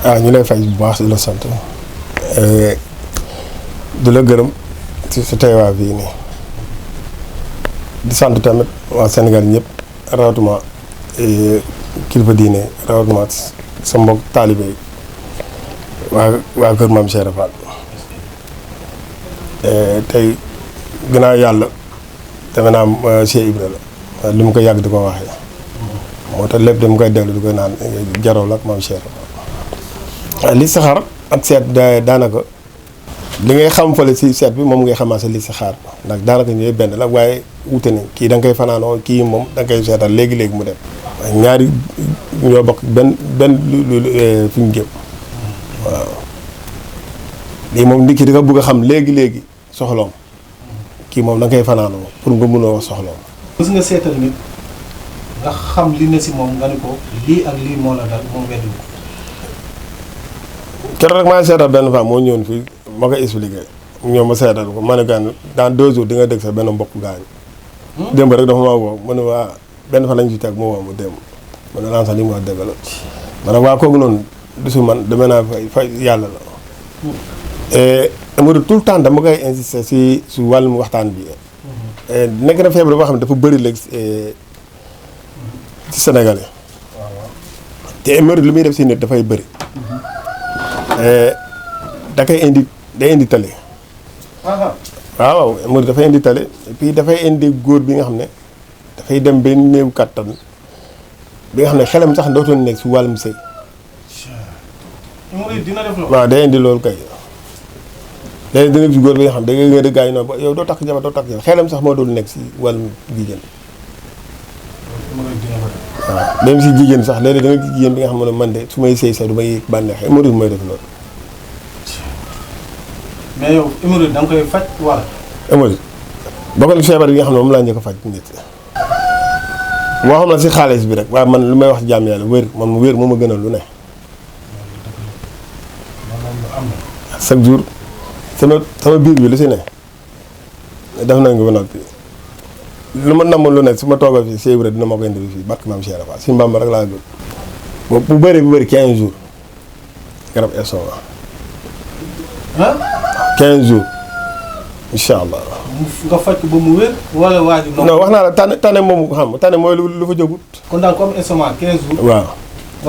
ñu lay fay bu baax di la sant di la gërëm ci sa teewaay bii nii di sant tamit waa Sénégal ñëpp rawatina kilifa diine rawatina sa mbokk taalibe yi waa kër Maam Cheikh Fall tey gannaaw yàlla danga naan Cheikh Ibra la li mu ko yàgg di ko waxee moo tax lépp dama koy déglu di koy naan jaroo la ak Maam Cheikh Fall li saxaar ak seet daanaka li ngay xam fale si seet bi moom ngay xamaase li saxaar ndax daanaka ñooy benn la waaye wute ni kii da nga koy fanaanoo kii moom da nga koy seetal léegi-léegi mu dem ñaari ñoo bokk benn fi ñu jëm waaw lii moom nit ki di nga bëgg a xam léegi-léegi soxloom kii moom da nga koy fanaanoo pour nga mun a wax soxloom. mës nga seetal nit nga xam li ne si moom nga ni ko lii ak lii moo la dal moom weddi ko. keroog rek maa ngi seetal benn femme moo ñëwoon fii ma ko expliqué ñoom ma seetal ko ma ne gan dans 2 jours di nga dégg sax benn mbokk gaañu. démb rek dafa ma woo mu ne waa benn fa lañ ci teg mu woo mu démb ma ne lan sax li mu wax dëgg la ma ne waa kooku noonu du su man demee naa fay yàlla la. Amadou tout le temps dama koy insister si wàllum waxtaan bi. nekk na feebar boo xam ne dafa bëri léegi ci Sénégalais. te Amadou li muy def si nit dafay bëri. da koy indi day indi tale. waaw Amadou dafay indi tale et puis dafay indi góor bi nga xam ne dafay dem ba néew kattan bi nga xam ne xelam sax dootul nekk si wàllum sëy. dina def loolu. waaw day indi loolu kay. léegi dina gis góor bi nga xam da ngay ngeen di gars yi noonu yow doo takk jabar doo takk jabar xelam sax moo doon nekk si wàllum jigéen. waaw même si jigéen sax léeg-léeg da nga gis jigéen bi nga xam ne man de su may sëy sax du may bànneex Amadou mooy def loolu. mais yow Amadou da nga koy faj wala. Amadou bokk na feebar yi nga xam ne moom laa njëkk a faj nit. moo xam ne si xaalis bi rek waaye man lu may wax jaam yàlla wér man wér moo ma gënal lu ne. chaque jour sama biir bi lu si ne def nañ ko ba noppi lu ma namm lu ne su ma toogee fii Cheikh Ibra dina ma ko indi fii barke Maam Cheikh Fall si Mbamba rek laa gën bu bëri 15 jours garab estomac. 15 jours incha allah. nga faj ko ba mu wér wala waa ji. non wax naa la tane moom xam tane mooy lu fa jógut. kon daal comme estomac 15 jours. waaw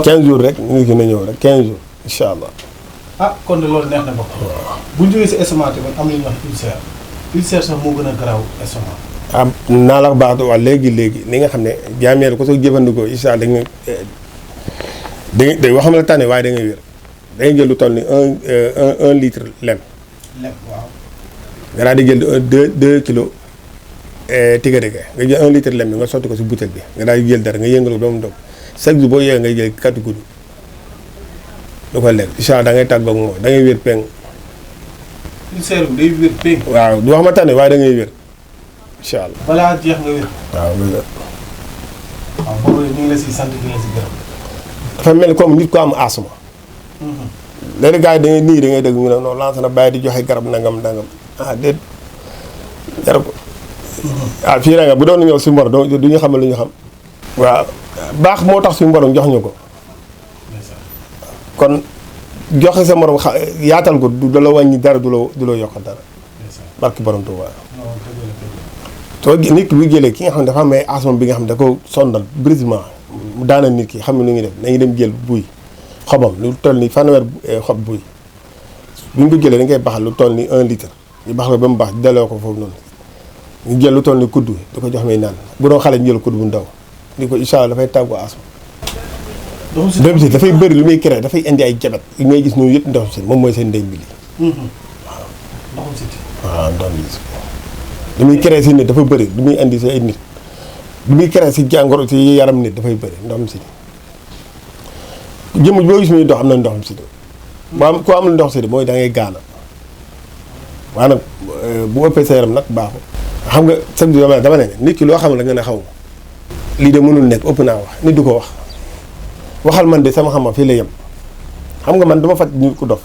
15 jours rek nit ki na ñëw rek 15 jours incha allah. kon de loolu neex na ba. bu ñu jógee si estomac tamit am na ñuy wax ulcère. ulcère sax moo gën a garaaw estomac. naa la baax wax léegi li nga xam ne jaameel ko soo jëfandikoo incha allah day waxam la tane waaye da ngay wér da ngay jël lu toll ni 1 litre lem. lem waaw. nga daal di jël 2 kilos tigga-tigga nga jël 1 litre lem bi nga sotti ko si bouteille bi nga daal di jël dara nga yëngal ko ba mu dog chaque jour boo yëgee ngay jël 4 guddi du ko lekk incha allah da ngay tàggoog moom da ngay wér peng. ulcère bi day wér peng. waaw du wax ma tane waaye da ngay wér incha allah. balaa jeex nga wér. waaw nga wér. waaw boobu ñu ngi la si sant di la si gërëm. dafa mel ni comme nit ko am asma. léegi gars yi da ngay nii da ngay dégg ñu ne non lancé na bàyyi di joxe garab nangam déet jarab ko. fii nag bu doon ñëw si mbor du ñu xamal lu ñu xam. waaw baax moo tax suñu borom jox ñu ko. kon joxe sa morom yaatal ko du la wàññi dara du la yokk dara. barki borom Tuuba. soo nit ki bu jëlee ki nga xam ne dafa am ay asma bi nga xam ne da ko sondal brisement mu daana nit ki xam ne lu ñuy def dañuy dem jël buy xobam lu toll ni fanweer xob buy bu ñu ko jëlee dañ koy baxal lu toll ni 1 litre ñu baxal ko ba mu baax delloo ko foofu noonu ñu jël lu toll ni kuddu di ko jox may naan bu doon xale ñu jël kuddu bu ndaw di ko incha allah dafay tàggoo asma. ndox si dafay bëri lu muy créé dafay indi ay jabet yi ngay gis ñoom yëpp ndox si moom mooy seen ndey bi lii. waaw ndoxum siti. waaw ndox mi li muy créé si nit dafa bëri lu muy indi si ay nit lu muy créé si jàngoro si yaram nit dafay bëri ndoxum siti jëmm boo gis muy dox am na ndoxum siti boo am ku amul ndox siti mooy da ngay gaana waaye nag bu ëppee sa yaram nag baaxul. xam nga chaque jour dama ne nit ki loo xamul da nga ne xaw ma lii de mënul nekk ëpp naa wax nit du ko wax waxal man de sama xam-xam fii la yem xam nga man dama faj nit ku dof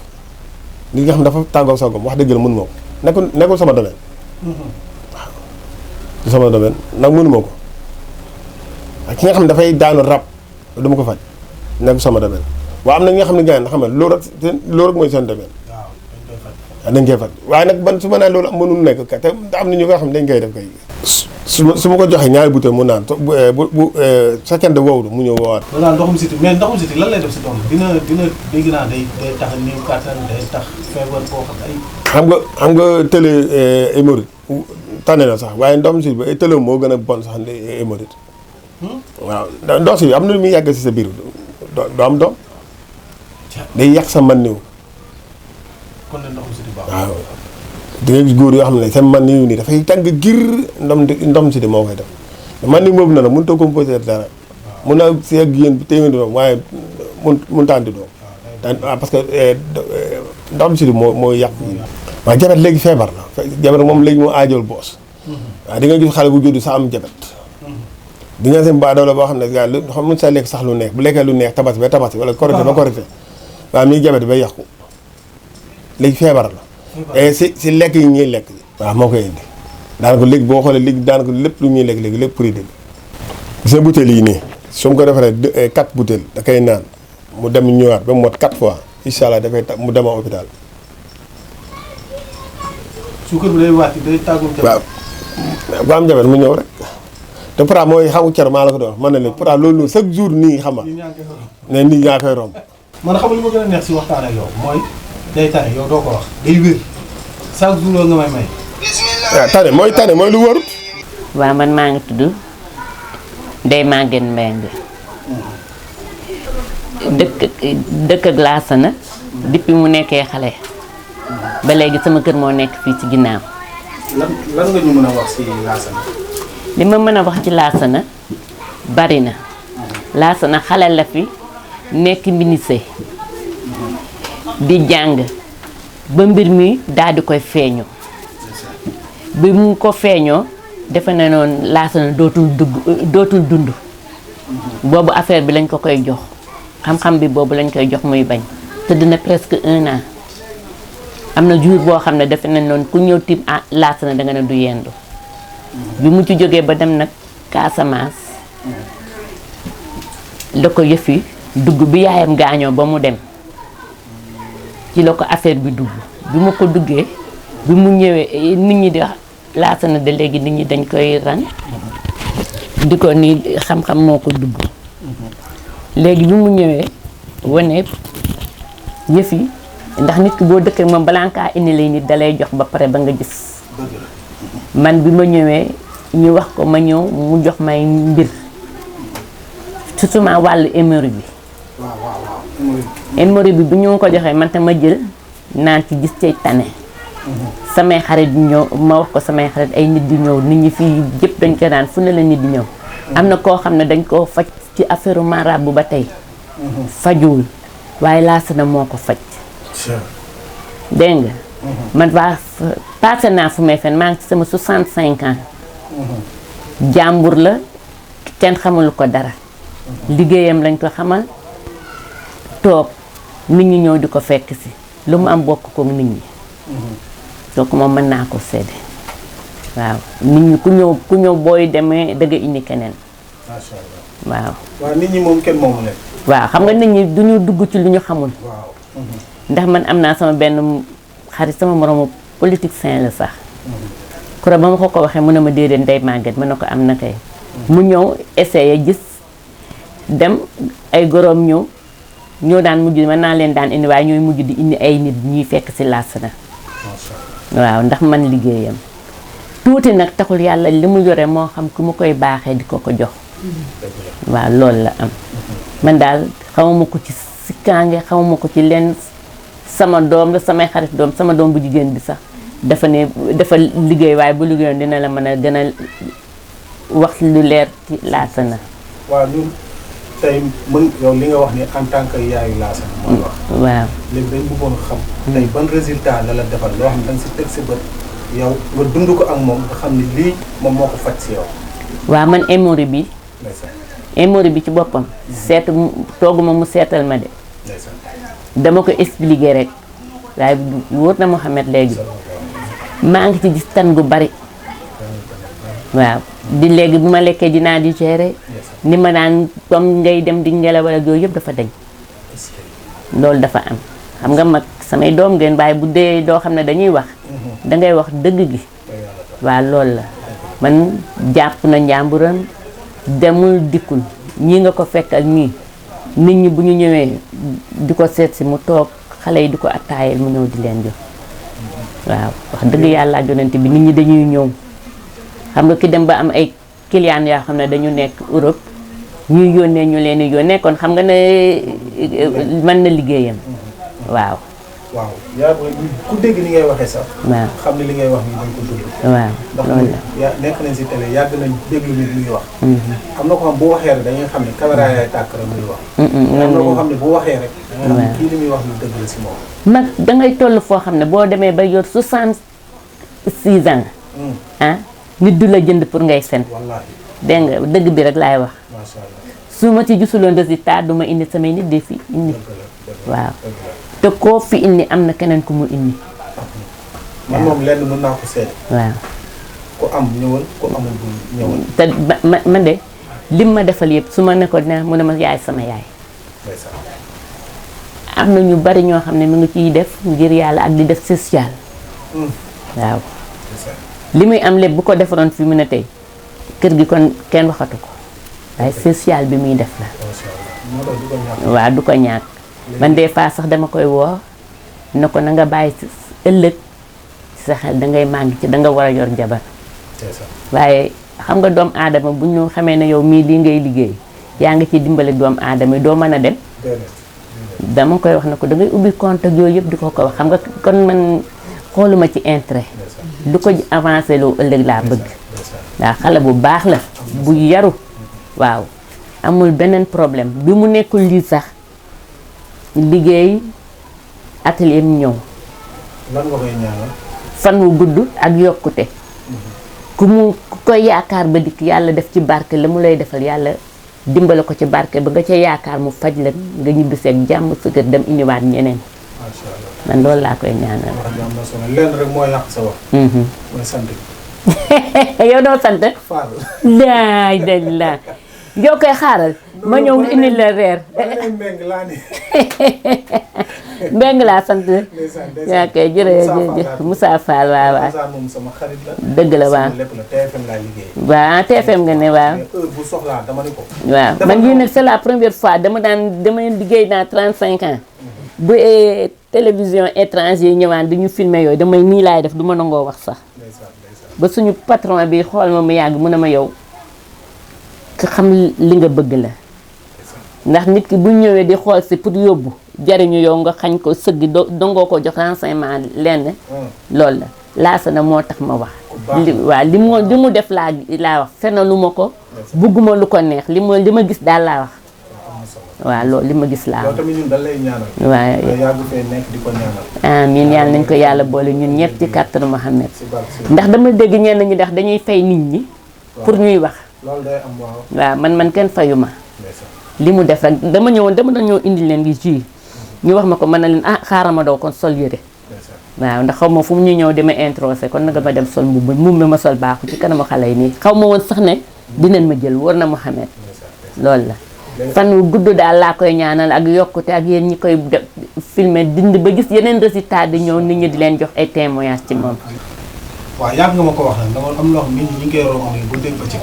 nit nga xam dafa tàggoo sagom wax dëgg la mënu ma ko nekkul sama domaine. waaw du sama domaine nag mënu ma ko ak ki nga xam ne dafay daanu rab dama ko faj nekkul sama domaine waaw am na ñi nga xam ne gars yi xam ne loolu rek mooy seen domaine. waaw dañ koy faj waaye nag ban su ma nee loolu mënul nekk kat te am na ñu nga xam ne dañ koy def kay. su ma ko joxee ñaari butéel mu naan bu fekkee ne wowul mu ñëw woowaat. voilà ndoxum siti mais ndoxum siti lan lay def si doom dina dégg naa day tax néew kàttan day tax feebar boo xam ay. xam nga tële hémorroïde tane na sax waaye ndoxum siti ba tële moo gën a bon sax hémorroïde. waaw ndox si am na lu muy yàgg si sa biir doo am doom. day yàq sa man niw. kon ne ndoxum siti baax. waaw di nga gis góor yoo xam ne seen man niw nii dafay tàng gir ndoxum siti moo koy def man niw boobu na la mënut a composé dara. mun naa si ak yéen téeméeri doom waaye mun tànti doom. parce que ndoxum siti moo yàq. waaw jabet léegi feebar la jabet moom léegi moo aajool boos. waaw di nga gis xale bu juddu sax am jabet. di nga seen baadoo la boo xam ne gars yi xam mun sa lekk sax lu neex bu lekkee lu neex tabaski ba tabaski wala korité ba korité waaw mi jabet bay yàqu léegi feebar la et si lekk yi ñuy lekk waaw moo koy indi daanaka léegi boo xoolee léegi daanaka lépp lu ñuy lekk léegi lépp prix dégg seen butéel yi nii su ma ko defaree 4 butéel da koy naan mu dem ñëwaat ba mu mot 4 fois incha allah dafay mu dem hôpital. suukar bi day wàcc day tàggul jabet. waaw bu am jabet mu ñëw rek. te pourtant mooy xamu cer maa la ko doon wax man na leen pourtant loolu chaque jour nii xam nga ne nit ñaa koy romb. man xam nga li ma gën a neex si waxtaan ak yow mooy day tane yow doo ko wax day wér chaque jour nga may may. waaw tane mooy lu warut. waaw man maa ngi tudd Ndeye Maguette Mbengue dëkk ak Laasana depuis mu nekkee xale ba léegi sama kër moo nekk fii ci ginnaaw. lan nga ñu mën a wax si Laasana. li ma mën a wax ci Laasana bari na Laasana xale la fi nekk ministre di jàng ba mbir mi daal di koy feeñu bi mu ko feeñoo defe na noonu Laasana dootul dund boobu affaire bi lañ ko koy jox xam-xam bi boobu lañ koy jox muy bañ tëdd na presque 1 an am na jour boo xam ne defe na noonu ku ñëw tim Laasana danga ne du yendu bi mu ci jógee ba dem nag Casamance la ko yëfi dugg bi yaayam gaañoo ba mu dem ci la ko affaire bi dugg bi ma ko duggee bi mu ñëwee nit ñi di wax Laasana de léegi nit ñi dañ koy rang di ko ni xam-xam moo ko dugg léegi bi mu ñëwee wane yëfi ndax nit ki boo dëkkee moom balaa nga kaa indi lay nit dalay jox ba pare ba nga gis man bi ma ñëwee ñu wax ko ma ñëw mu jox may mbir surtout ma wàllu hémorroïde bi. hémorroïde bi bu ñu ko joxee man tam ma jël naan ci gis cay tane. samay xarit di ñëw ma wax ko samay xarit ay nit di ñëw nit ñi fii yëpp dañ ko daan fu ne la nit di ñëw. am na koo xam ne dañ koo faj ci affaire marabu ba tey. fajuwul waaye Laasana moo ko faj. dégg nga. man passé naa fu may fen maa ngi ci sama 65 ans. jàmbur la kenn xamul ko dara. liggéeyam lañ ko xamal toog nit ñi ñëw di ko fekk si lu mu am bokk ko nit ñi. donc moom mën naa ko séddee waaw nit ñi ku ñëw booy demee dëgg indi keneen. macha allah waaw. waaw nit ñi moom kenn moomu leen. waaw xam nga nit ñi du ñu dugg ci lu ñu xamul. waaw. ndax man am naa sama benn xarit sama moromu politicien la sax. kuro ba ma ko waxee mu ne ma déedéet Ndeye Maguette mën na ko am na kay. mu ñëw essayé gis dem ay goroom ñoo daan mujj mën naa leen daan indi waaye ñooy mujj di indi ay nit ñuy fekk ci Laasana. waaw ndax man liggéeyam. tuuti nag taxul yàlla li mu yore moo xam ku mu koy baaxee di ko jox. waaw loolu la am. man daal xamuma ko ci sikkaange xamuma ko ci leen sama doom la samay xarit doom sama doom bu jigéen bi sax dafa liggéey waaye bu liggéeyoon dina la mën a gën a wax lu leer ci Laasana. waaw ñun tey mën yow li nga wax ni en tant que yaayu Laasana mooy wax. waaw léegi dañ bëggoon xam. tey ban résultat la defal loo xam ne da nga si teg si bët yow nga dund ko ak moom nga xam ne lii moom moo ko faj si yow. waaw man hémorroïde bi ci boppam. seetu tooguma mu seetal ma de. dama ko expliquer rek waaye wóor na Mouhamed léegi maa ngi ci gis tan gu bari. waaw di léegi bu ma lekkee dinaa digérer ni ma daan comme ngay dem di ngelawal ak yooyu yëpp dafa dañ. loolu dafa am xam nga mag samay doom ngeen bàyyi bu dee doo xam ne dañuy wax dangay wax dëgg gi waaw loolu la man jàpp na njàmburam demul dikkul ñii nga ko fekkal nii nit ñi bu ñu ñëwee di ko seet si mu toog xale yi di ko attaayal mu ñëw di leen jox waaw wax dëgg yàlla ak yonent bi nit ñi dañuy ñëw xam nga ki dem ba am ay clients yoo xam ne dañu nekk Europe ñuy yónnee ñu leen di yónnee kon xam nga ne mën na liggéeyam waaw. waaw yaa ku dégg ni ngay waxee sax. waaw xam ne li ngay wax nii dañ ko dund. waaw loolu la ndax nekk nañ si télé yàgg nañ déglu nit muy wax. am na ko xam bu waxee rek dañuy xam ne caméra yaay tàkk rek muy wax. am na ko xam ne bu waxee rek. da nga xam ne kii li muy wax ni dëgg la si moom. mag dangay toll foo xam ne boo demee ba yor 66 ans. ah nit du la jënd pour ngay fen. wallaahi dégg nga dëgg bi rek laay wax. macha allah su ma ci gisuloon résultat du ma indi samay nit de fi indi. waaw te koo fi indi am na keneen ku mu indi. man moom lenn mën naa ko seet. waaw ku am ñëwal ku amul bu ñëwal. te man de lim ma defal yëpp su ma ne ko ne mu ne ma yaay sama yaay. am na ñu bari ñoo xam ne mu ngi ciy def ngir yàlla ak di def social. waaw li muy am lépp bu ko defaroon fi mu ne tey kër gi kon kenn waxatu ko waaye social bi muy def la. waaw du ko ñàkk man des fois sax dama koy woo ne ko na nga bàyyi ëllëg sa xel dangay màgg ci danga war a yor jabar. waaye xam nga doomu aadama bu ñu xamee ne yow mii lii ngay liggéey yaa ngi ci dimbali doomu aadama yi doo mën a dem. dama koy wax ne ko dangay ubbi compte ak yooyu yëpp di ko wax xam nga kon man xooluma ci intérêt lu ko avancé loo ëllëg laa bëgg. waaw xale bu baax la bu yaru waaw amul beneen problème bi mu nekkul lii sax liggéey atelier mu ñëw. lan nga koy ñaanal. fan wu gudd ak yokkute. ku koy yaakaar ba dikk yàlla def ci barke la mu lay defal yàlla dimbale ko ci barke ba nga ca yaakaar mu faj la nga ñibbiseeg jàmm sa kër dem indiwaat ñeneen. macha allah man loolu laa koy ñaanal. wax ji am na solo lenn rek moo yàq sa wax. mooy sant. yow doo sant. Fall. daay dañ la yow koy xaaral. ma ñëw indi la reer. mbeng laa sant. yaa koy jërëjëf Moussa Fall waaw waaw. moom sama xarit la. dëgg la waaw. lépp la TFM laay liggéey. waaw TFM nga ne waaw. heure bu soxlaa dama ne ko. waaw man yii nag c'est la première fois dama liggéey naa 35 ans. bu télévision étranger ñëwaan di ñu filmer yooyu damay nii laay def du ma nangoo wax sax. ba suñu patron bi xool ma mu yàgg mu ne ma yow ka xam li nga bëgg la. ndax nit ki bu ñëwee di xool si pour yóbbu jariñu yow nga xañ ko sëgg dongoo ko jox renseignement lenn. loolu la laasa na moo tax ma wax. waaw li mu def laa wax fenalu ma ko. bugguma lu ko neex li ma gis daal laa wax. waaw loolu li ma gis laa wax. loolu tamit ñun dañ lay ñaanal. waaw yàgg fee nekk di ko ñaanal. amiin yàlla nañ ko yàlla boole ñun ñëpp ci kàttanu Muhammad. ndax dama dégg ñenn ñi ndax dañuy fay nit ñi. pour ñuy wax. loolu day am waaw. waaw man kenn fayu ma. li mu def rek dama ñëw indi leen di ji ñu wax ma ko mën na leen xaaral ma doo kon sol yëre. waaw ndax xaw ma fu mu ñu ñëw dama introsé kon nag ma dem sol mbubb mi ma sol baaxu ci kanamu xale yi nii xaw ma woon sax ne dinañ ma jël war na Muhammad loolu la. fan wu gudd daal laa koy ñaanal ak yokkute ak yéen ñi koy filmer dindi ba gis yeneen résultat di ñëw nit ñi di leen jox ay témoignages ci moom. waaw yàgg nga ma ko wax nag dama am loo xam nit ñi ñu ngi koy roon bu dégg ba ci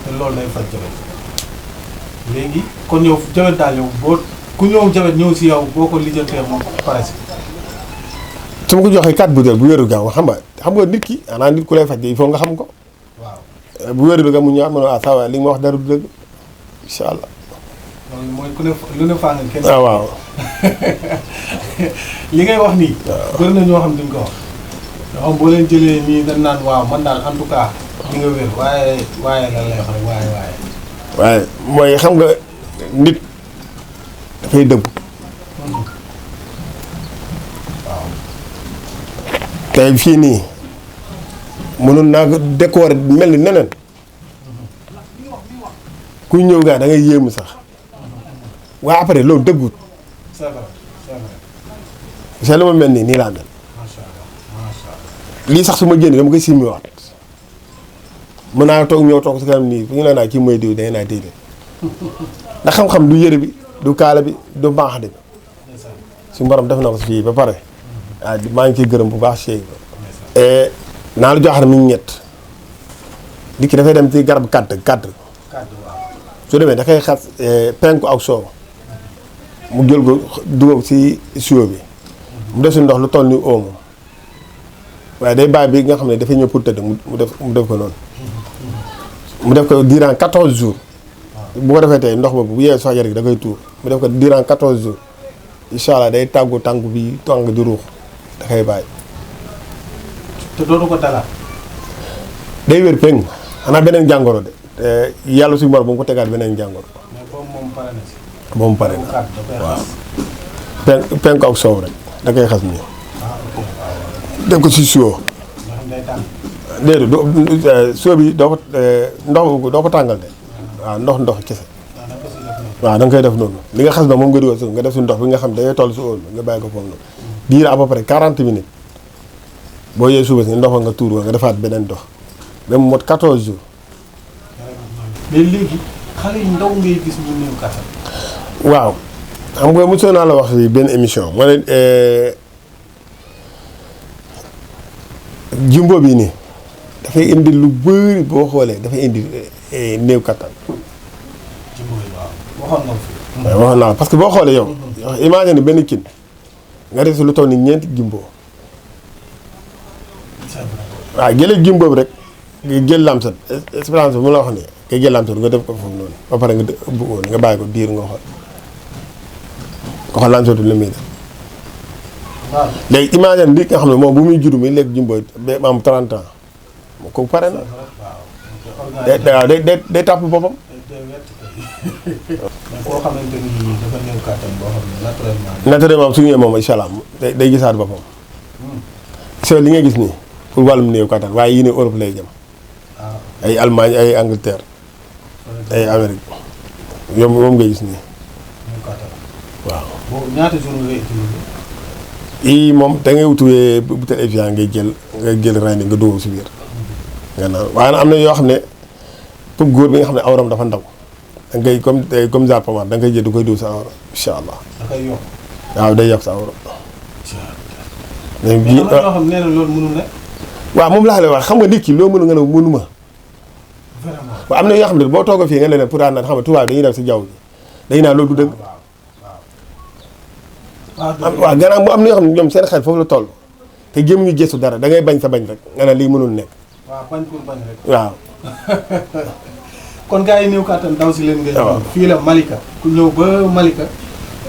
te loolu day faj jabet léegi kon yow jabet daal yow boo ku ñëw jabet ñëw si yow boo ko lijjantee moom pare si. su ma ko joxee 4 butéel bu wéru gaaw xam nga nit ki xanaa nit ku lay faj il faut nga xam ko. waaw bu wéru bi nga mu ñëwaat ma ne saa waay li nga ma wax dara du dëgg incha allah. loolu mooy ku ne lu ne faa nga kenn. waaw. li ngay wax nii. waaw bëri na ñoo xam duñ ko wax. ñoo xam boo leen jëlee nii dañ naan waaw man daal en tout cas di nga wér waaye lan lay wax rek waaye mooy xam nga nit dafay dëgg. waaw. tey fii nii mënoon naa ko décorer mel ni neneen ku ñëw gaa da ngay yéemu sax. waaye après loolu dëggut. c'est vrai. c'est lu ma mel nii laa mel. lii sax su ma génnee dama koy simmiwaat mën naa toog si kanam nii fu ñu la naa kii mooy diw da ngay naa déedéet ndax xam-xam du yëre bi du kaala bi du baax de su borom def na ko fii ba pare waaw maa ngi ciy gërëm bu baax Cheikh Ibra naa la jox ne mi ngi ñett nit ki dafay dem ci garab kàdd su demee da koy xas penku ak soow mu jël ko dugal ci siwo bi mu def si ndox lu toll ni oomo waaye day bàyyi bi nga xam ne dafay ñëw pour tëdd mu def ko noonu mu def ko durant 14 jours bu ko defee tey ndox boobu bu yee sox yar gi da koy tuur mu def ko durant 14 jours incha allah day tàngu bi tàng di ruux da koy bàyyi. te dootu ko dalaat. day wér péng xanaa beneen jàngoro de te yàlla suñu bor bu mu ko tegaat beneen jàngoro. mais boobu moom pare na si. moom pare na waaw. penk ak soow rek da koy xas nii. def ko si siwo. déedéet siwo bi doo ko ndox doo ko tàngal de waaw ndox kese. waaw da nga koy def noonu li nga xas na moom nga dugal si nga def si ndox bi nga xam dangay toll si óol nga bàyyi ko foofu noonu. diir à peu près 40 minutes boo yee suba si ndox nga tuur nga defaat beneen ndox ba mu mot 14 jours. mais léegi xale yu ndaw ngay gis ñu néew kattan. waaw xam nga mosoon naa la wax fii benn émission moo ne jumbo bii nii dafay indi lu bëri boo xoolee dafay indi néew kattan. jumbo yi waaw waxoon nga fi. waaw waxoon naa la parce que boo xoolee yow. imagine benn kin nga def si lu toll ni ñeenti jumbo. waaw jëlee jumbo bi rek nga jël lamsat espérance bi mu la wax nii nga jël lamsat nga def ko foofu noonu ba pare nga bëggoon nga bàyyi ko diir nga xool lamsatu li muy def. waaw léegi imagine nit nga xam ne moom bu muy juddu muy lekk jumbo ba am 30 ans kooku pare na. waaw day tàpp boppam. mais koo xamante ni dafa néew kattan boo xam ne naturellement su ñëwee moom incha allah day gisaat boppam. so li nga gis nii pour wàllum néew kattan waaye yii ne Europe lay jëm. ay Allemagne ay Angleterre ay Amérique moom nga gis nii. waaw. boobu ñaata jours ngay utiliser. yii moom da ngay wutuwee butéel Evian ngay jël rendi nga dugg si biir. nga naan waaye am na yoo xam ne pour góor bi nga xam ne awram dafa ndaw da ngay comme genre pomade da ngay jël du koy diw sa awra incha allah. da koy yokk. waaw day yokk sa awra. mais am na yoo xam ne loolu mënul ne. waaw moom laa lay wax xam nga nit ki loo mënu nga ne mënuma. vraiment waaw am na yoo xam ne boo toogee fii nga ne leen pour daan naan xam nga tubaab dañuy def si jaww ji dañuy naan loolu du dëgg. waaw gannaaw mu am na yoo xam ne ñoom seen xel foofu la toll te jéem ñu gëstu dara da ngay bañ sa bañ rek nga ne lii mënul nekk. waaw bañ pour bañ rek. waaw. kon gars yi néew kattan daw si leen ngay. waaw fii la Malika ku ñëw ba Malika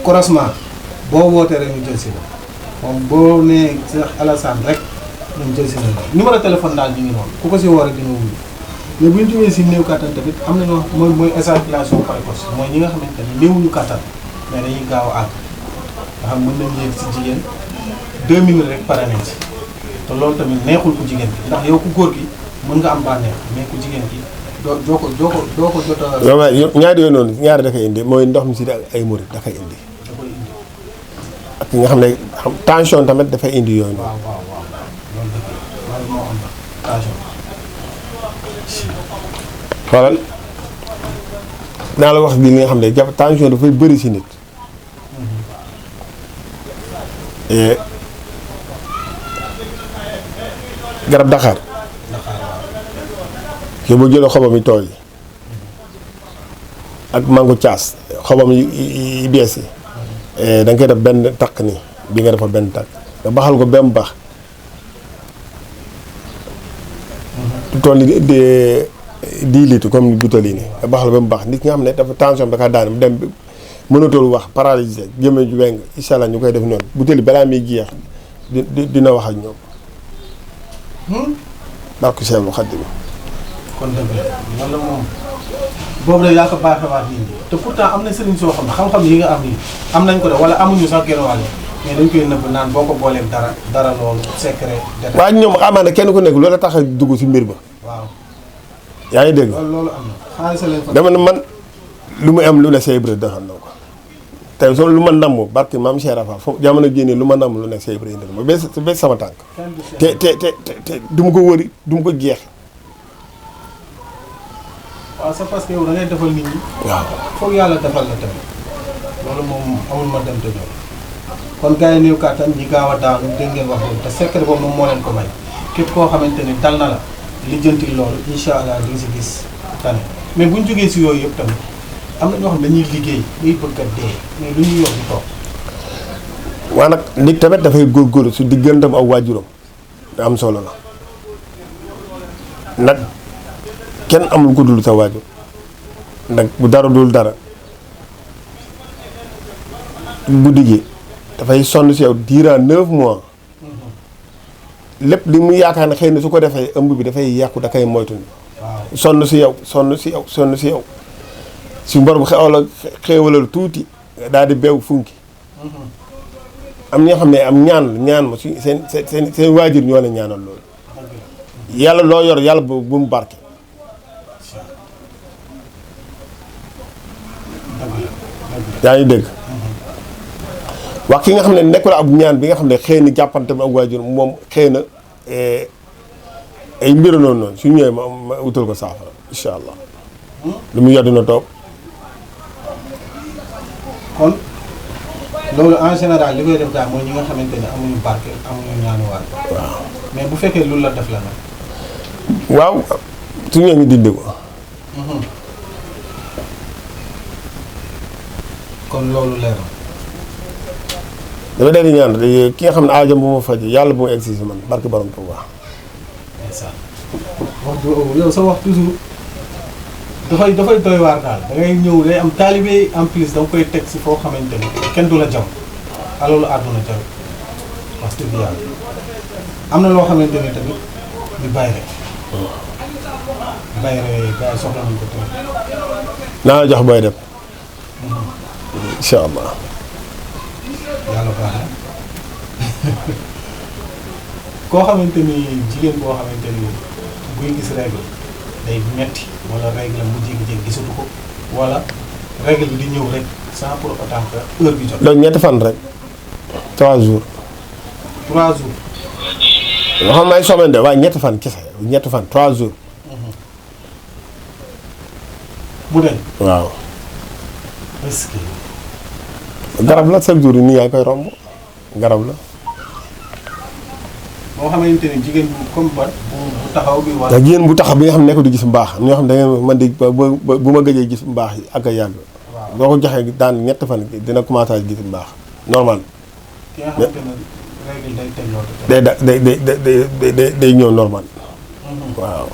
croisement boo wootee rek ñu jël si la moom boo nee Cheikh Alassane rek ñu jël si la numéro téléphone daal ñu ngi noonu ku ko si woo rek dina wuyu mais bu ñu jógee si néew kattan tamit am na ñoo mooy éjaculation précoce mooy ñi nga xamante ni néewuñu kattan mais dañuy gaaw a àgg nga xam mën nañu yegg si jigéen 2 minutes rek pare nañ si te loolu tamit neexul ku jigéen ki ndax yow ku góor gi mën nga am bànneex mais ku jigéen ki doo ko jot a. yow ñaari yooyu noonu ñaari da koy indi mooy ndox mi si ay murit da koy indi. da koy indi. ak nga xam ne tension tamit dafay indi yooyu noonu. waaw loolu dëgg la loolu moo am tension. xoolal naa la wax bi li nga xam ne jàpp tension dafay bëri si nit. garab Dakar. yow boo jëlee xobam yi tooy ak mango caas xobam yi bees yi da nga koy def benn takk nii bi nga defal benn takk nga baxal ko ba mu baax tool yi 10 litres comme butéel yi nii nga baxal ba mu baax nit nga xam ne dafa tension da kaa daan mu dem mënatul wax paralysé jëme ju weng incha allah ñu koy def noonu butéel yi balaa muy jeex dina wax ak ñoom barke Seexul Xadiim kon dëgg la wala moom boobu nag yaa ko baaxewaat nit ñi te pourtant am na sëriñ soo xam ne xam-xam yi nga am nii am nañ ko de wala amuñu sax genn wàll mais dañ koy nëbb naan boo ko booleeg dara loolu secret. waaye ñoom amaana kenn ku nekk loolu tax a dugg si mbir ba. waaw. yaa ngi dégg. loolu am na xaalis leen fa. dama ne man lu muy am lu ne Cheikh Ibra defal na ko tey soo lu ma namm barke maam Cheikh Rafa foofu jamono jii lu ma namm lu ne Cheikh Ibra indi ma bés sama tànk. te du ma ko wëri du ma ko jeex. waaw c'est parce que yow da ngay defal nit ñi. waaw foog yàlla defal la tamit loolu moom amul ma dem te ñëw kon gars yi néew kàttan ñi gaaw a daanu dégg ngeen wax loolu te secret boobu moom moo leen ko may képp koo xamante ni dal na la lijjanti loolu incha allah di nga si gis tane mais bu ñu jógee si yooyu yëpp tamit am na ñoo xam ne dañuy liggéey muy bëgg a dee mais lu ñuy yor di toog. waaw nag nit tamit dafay góorgóorlu su diggantam ak waajuram da am solo la nag kenn amul ko dul sa waajur nag bu dara dul dara guddi gi dafay sonn si yow durant 9 mois lépp li mu yaakaar ne xëy na su ko defee ëmb bi dafay yàqu da koy moytu sonn si yow sonn si yow sonn si yow si borom xéewalal tuuti daal di beew funki am ñoo xam ne am ñaan ma su seen waajur ñoo leen ñaanal loolu yàlla loo yor yàlla bu mu barke yaa ngi dégg wax ki nga xam ne nekkul ab ñaan bi nga xam ne xëy na jàppante ak waajur moom xëy na ay mbir noonu su ñëwee ma wutal ko saafara incha allah lu mu yor dina toog. kon loolu en général li koy def daal mooy ñi nga xamante ne amuñu barke amuñu ñaanu waay. waaw mais bu fekkee loolu la def la nag. waaw su ñëwee ñu dindi ko. kon loolu leer na. dama dee di ñaan ki nga xam ne aajam bu ma faj yàlla bu mu egg si man barke borom Tuuba. ndeysaan wax yow sa wax toujours dafay doy waar daal da ngay ñëw day am taalibe en plus da nga koy teg si foo xamante ni kenn du la jam alalu àdduna jaw wax dëgg yàlla am na loo xamante ni tamit di bàyyi rek. bàyyi rek gars yi soxla nañ ko tamit. naa la jox booy dem. incha allah. yàlla baax na koo xamante ni jigéen boo xamante ni buy gis règle day metti wala règle mu jékki-jékki gisatu ko wala règle bi di ñëw rek sans pour autant que heure bi jot. donc ñetti fan rek 3 jours. 3 jours. yoo xam ne ay semaine de waaye ñetti fan kese ñetti fan 3 jours. bu dee. waaw. est-ce que. garab la chaque jour nii yaa ngi koy romb garab la. moo xamante ni jigéen bu comme bat bu taxaw bi wala. ndax jigéen bu taxaw bi nga xam ne nekkul di gis mbaax am ñoo xam ne da ngeen man di bu ma gëjee gis mbaax yi ak a yàgg. waaw boo ko joxee daan ñetti fan dina commencé gis mbaax normal. ki nga xamante ne règle day teg loolu. day ñëw normal. waaw.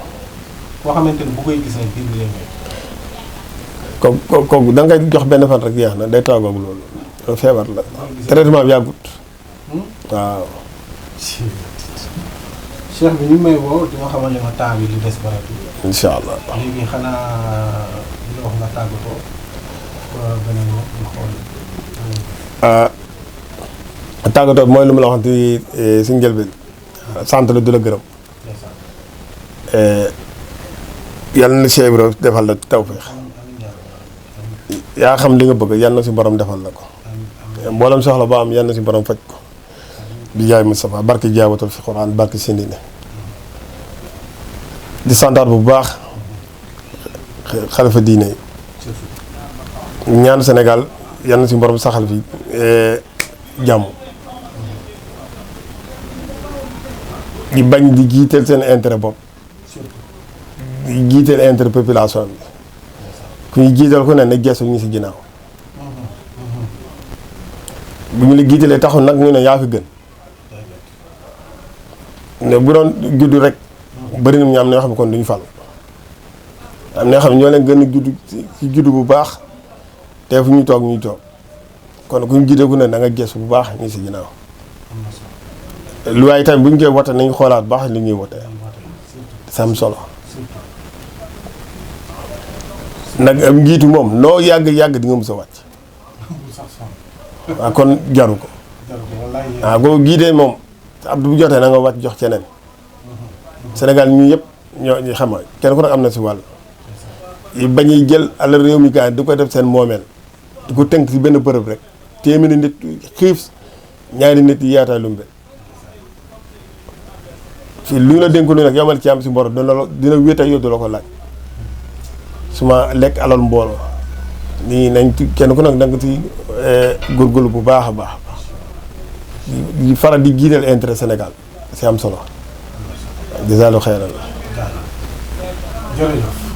koo xamante ni bu koy gis rek biir bi lay may. kooku da ngay jox benn fan rek jeex na day toog ak loolu. feebar la traitement bi yàggut. waaw. cheikh bi ñu may woo di nga xamal ne ma temps bi li des baratu. incha allah. léegi xanaa li wax nga tàggatoo beneen yoon ñu xool. tàggatoo bi mooy lu ma la waxante si njëlbeen sant la du la gërëm. yal na Cheikh Ibra defal la tawfeex. yaa xam li nga bëgg yal na si borom defal la ko. mboolem soxla ba am yal na si borom faj ko. bi jaay Moustapha barki jaawatul fi Quran barki sindine di santaat bu baax xalifa diine yi ñaan Sénégal yal na si borom saxal fi jàmm di bañ di jiiteel seen intérêt bopp di jiiteel intérêt population bi ku ñu jiital ku ne na geesu ñu si ginnaaw bu ñu la jiitalee taxul nag ñu ne yaa fi gën ne bu doon juddu rek bëri na ñu am ñoo xam ne kon duñu fal am na ñoo xam ne ñoo leen gën a juddu ci juddu bu baax te fu ñu toog ñuy toog kon ku ñu jiite ku ne da nga geesu bu baax ñu si ginnaaw lu waaye tamit bu ñu koy wote nañu xoolaat baax li ñuy wote sam solo nag am njiitu moom noo yàgg di nga mës a wàcc waaw kon jaru ko waaw koo jiitee moom Abdou bu jotee na nga wàcc jox ceneen Sénégal ñu yëpp ñoo xam nga kenn ku nekk am na si wàll bañuy jël alal réew mi kaay di ko def seen moomeel di ko tënk si benn bërëb rek téeméeri nit xiif ñaari nit yi yaataay lumbe fii lu ñu la dénku lu nag yomal ci am si mboro dina wéet ak yow du la ko laaj su ma lekk alal mbooloo nii nañ kenn ku nekk da nga si góorgóorlu bu baax a baax di faral di jiital intérêt Sénégal c'est am solo. Jazaakallahu xayran. jërëjëf.